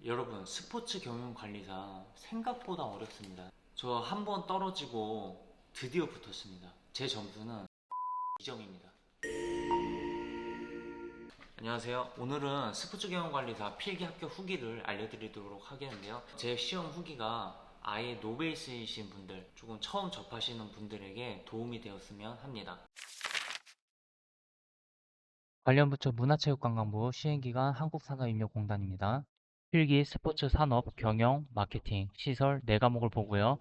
여러분, 스포츠 경영 관리사 생각보다 어렵습니다. 저 한 번 떨어지고 드디어 붙었습니다. 제 점수는 2점입니다. 안녕하세요. 오늘은 스포츠 경영 관리사 필기 합격 후기를 알려드리도록 하겠는데요. 제 시험 후기가 아예 노베이스이신 분들, 조금 처음 접하시는 분들에게 도움이 되었으면 합니다. 관련 부처 문화체육관광부 시행기관 한국산업인력공단입니다. 필기 스포츠 산업, 경영, 마케팅, 시설 4과목을 보고요.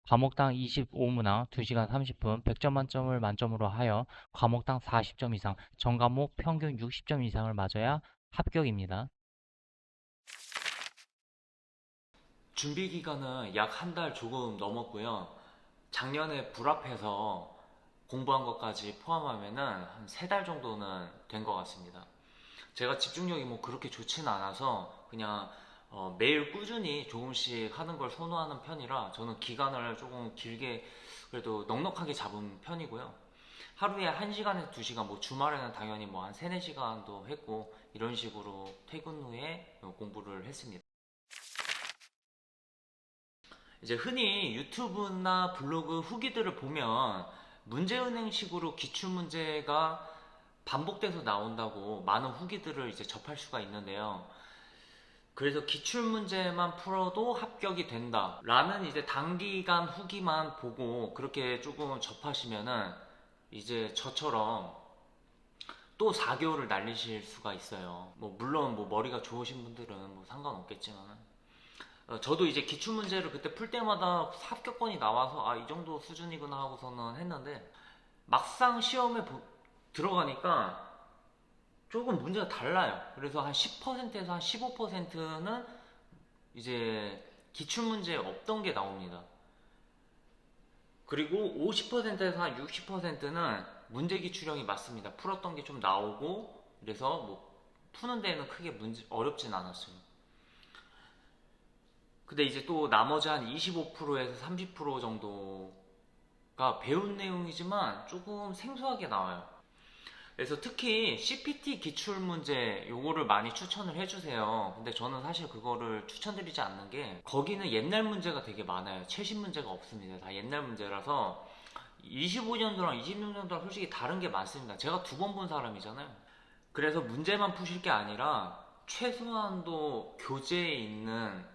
과목당 25문항 2시간 30분 100점 만점을 만점으로 하여 과목당 40점 이상, 전 과목 평균 60점 이상을 맞아야 합격입니다. 준비 기간은 약 한 달 조금 넘었고요. 작년에 불합해서 공부한 것까지 포함하면은 한 3달 정도는 된 것 같습니다. 제가 집중력이 뭐 그렇게 좋지는 않아서 그냥 매일 꾸준히 조금씩 하는 걸 선호하는 편이라 저는 기간을 조금 길게 그래도 넉넉하게 잡은 편이고요. 하루에 1시간에서 2시간, 뭐 주말에는 당연히 뭐 한 3, 4시간도 했고 이런 식으로 퇴근 후에 공부를 했습니다. 이제 흔히 유튜브나 블로그 후기들을 보면 문제은행식으로 기출문제가 반복돼서 나온다고 많은 후기들을 이제 접할 수가 있는데요. 그래서 기출문제만 풀어도 합격이 된다 라는 이제 단기간 후기만 보고 그렇게 조금 접하시면은 이제 저처럼 또 4개월을 날리실 수가 있어요. 뭐 물론 뭐 머리가 좋으신 분들은 뭐 상관없겠지만 저도 이제 기출문제를 그때 풀 때마다 합격권이 나와서 아, 이 정도 수준이구나 하고서는 했는데 막상 시험에 들어가니까 조금 문제가 달라요. 그래서 한 10%에서 한 15%는 이제 기출문제에 없던 게 나옵니다. 그리고 50%에서 한 60%는 문제 기출형이 맞습니다. 풀었던 게 좀 나오고 그래서 뭐 푸는 데는 크게 어렵진 않았어요. 근데 이제 또 나머지 한 25%에서 30% 정도가 배운 내용이지만 조금 생소하게 나와요. 그래서 특히 CPT 기출문제 요거를 많이 추천을 해주세요. 근데 저는 사실 그거를 추천드리지 않는 게 거기는 옛날 문제가 되게 많아요. 최신 문제가 없습니다. 다 옛날 문제라서 25년도랑 26년도랑 솔직히 다른 게 많습니다. 제가 2번 본 사람이잖아요. 그래서 문제만 푸실 게 아니라 최소한도 교재에 있는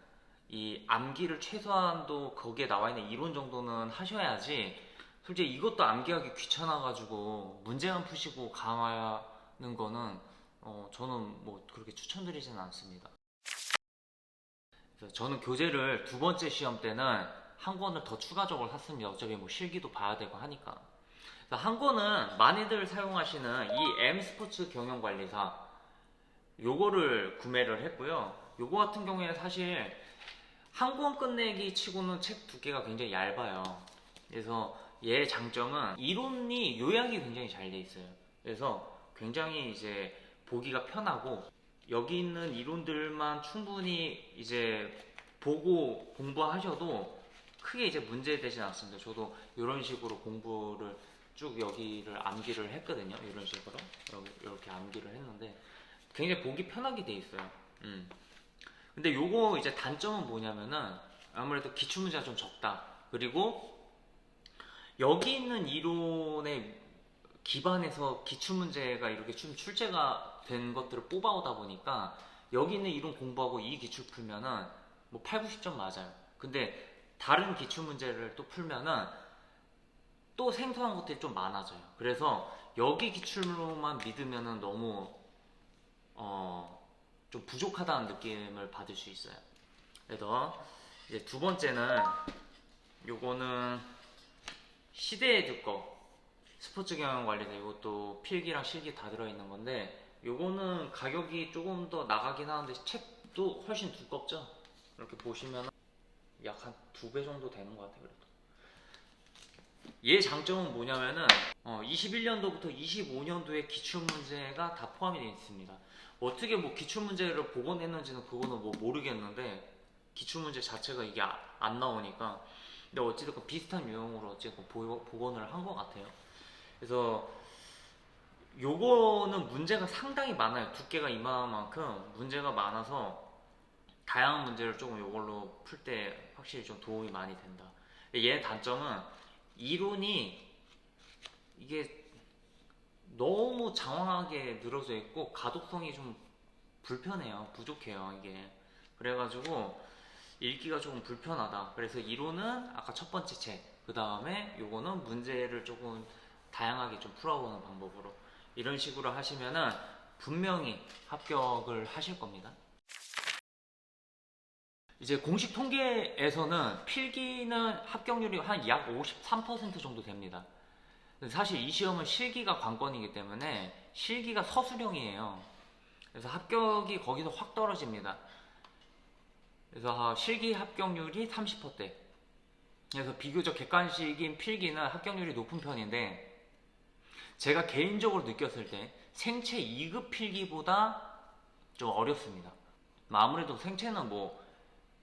이 암기를 최소한도 거기에 나와 있는 이론 정도는 하셔야지. 솔직히 이것도 암기하기 귀찮아가지고 문제만 푸시고 강화하는 거는 저는 뭐 그렇게 추천드리지는 않습니다. 그래서 저는 교재를 2번째 시험 때는 한 권을 더 추가적으로 샀습니다. 어차피 뭐 실기도 봐야 되고 하니까. 그래서 한 권은 많이들 사용하시는 이 M 스포츠 경영관리사 요거를 구매를 했고요. 요거 같은 경우에 사실 한 권 끝내기 치고는 책 두께가 굉장히 얇아요. 그래서 얘의 장점은 이론이 요약이 굉장히 잘 돼 있어요. 그래서 굉장히 이제 보기가 편하고 여기 있는 이론들만 충분히 이제 보고 공부하셔도 크게 이제 문제되진 않습니다. 저도 이런 식으로 공부를 쭉 여기를 암기를 했거든요. 이런 식으로 이렇게 암기를 했는데 굉장히 보기 편하게 돼 있어요. 근데 요거 이제 단점은 뭐냐면은 아무래도 기출문제가 좀 적다. 그리고 여기 있는 이론에 기반해서 기출문제가 이렇게 좀 출제가 된 것들을 뽑아오다 보니까 여기 있는 이론 공부하고 이 기출 풀면은 뭐 8, 90점 맞아요. 근데 다른 기출문제를 또 풀면은 또 생소한 것들이 좀 많아져요. 그래서 여기 기출로만 믿으면은 너무 좀 부족하다는 느낌을 받을 수 있어요. 그래서 이제 두 번째는 요거는 시대의 두꺼 스포츠 경영 관리대 이것도 필기랑 실기 다 들어있는 건데 요거는 가격이 조금 더 나가긴 하는데 책도 훨씬 두껍죠. 이렇게 보시면 약 한 2배 정도 되는 것 같아요. 그래도 얘 장점은 뭐냐면은 21년도부터 25년도의 기출문제가 다 포함이 되어 있습니다. 어떻게 뭐 기출문제를 복원했는지는 그거는 뭐 모르겠는데 기출문제 자체가 이게 안 나오니까 근데 어찌됐건 비슷한 유형으로 어쨌든 복원을 한 것 같아요. 그래서 요거는 문제가 상당히 많아요. 두께가 이만큼 문제가 많아서 다양한 문제를 조금 이걸로 풀 때 확실히 좀 도움이 많이 된다. 얘의 단점은 이론이 이게 너무 장황하게 늘어져 있고 가독성이 좀 불편해요. 부족해요, 이게. 그래가지고 읽기가 조금 불편하다. 그래서 이론은 아까 첫 번째 책, 그 다음에 요거는 문제를 조금 다양하게 좀 풀어보는 방법으로 이런 식으로 하시면은 분명히 합격을 하실 겁니다. 이제 공식 통계에서는 필기는 합격률이 한 약 53% 정도 됩니다. 사실 이 시험은 실기가 관건이기 때문에 실기가 서술형이에요. 그래서 합격이 거기서 확 떨어집니다. 그래서 실기 합격률이 30%대. 그래서 비교적 객관식인 필기는 합격률이 높은 편인데, 제가 개인적으로 느꼈을 때 생체 2급 필기보다 좀 어렵습니다. 아무래도 생체는 뭐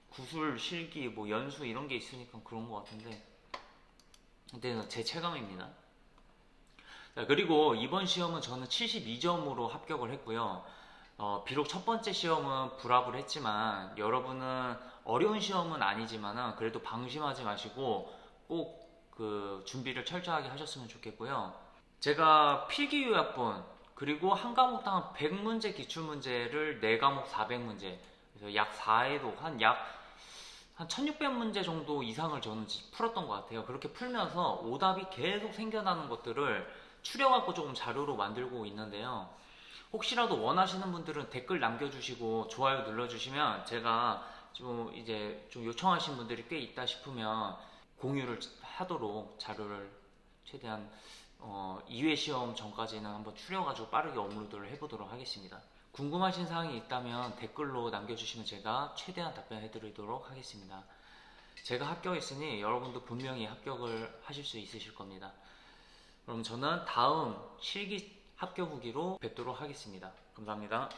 구술, 실기, 뭐 연수 이런 게 있으니까 그런 것 같은데, 근데 제 체감입니다. 자, 그리고 이번 시험은 저는 72점으로 합격을 했고요. 비록 첫 번째 시험은 불합을 했지만 여러분은 어려운 시험은 아니지만 그래도 방심하지 마시고 꼭 그 준비를 철저하게 하셨으면 좋겠고요. 제가 필기요약본 그리고 한 과목당 100문제 기출문제를 4과목 400문제, 그래서 약 4회도 한 1600문제 정도 이상을 저는 풀었던 것 같아요. 그렇게 풀면서 오답이 계속 생겨나는 것들을 추려갖고 조금 자료로 만들고 있는데요. 혹시라도 원하시는 분들은 댓글 남겨주시고 좋아요 눌러주시면 제가 좀 이제 좀 요청하신 분들이 꽤 있다 싶으면 공유를 하도록 자료를 최대한 2회 시험 전까지는 한번 추려가지고 빠르게 업로드를 해보도록 하겠습니다. 궁금하신 사항이 있다면 댓글로 남겨주시면 제가 최대한 답변해드리도록 하겠습니다. 제가 합격했으니 여러분도 분명히 합격을 하실 수 있으실 겁니다. 그럼 저는 다음 실기 합격 후기로 뵙도록 하겠습니다. 감사합니다.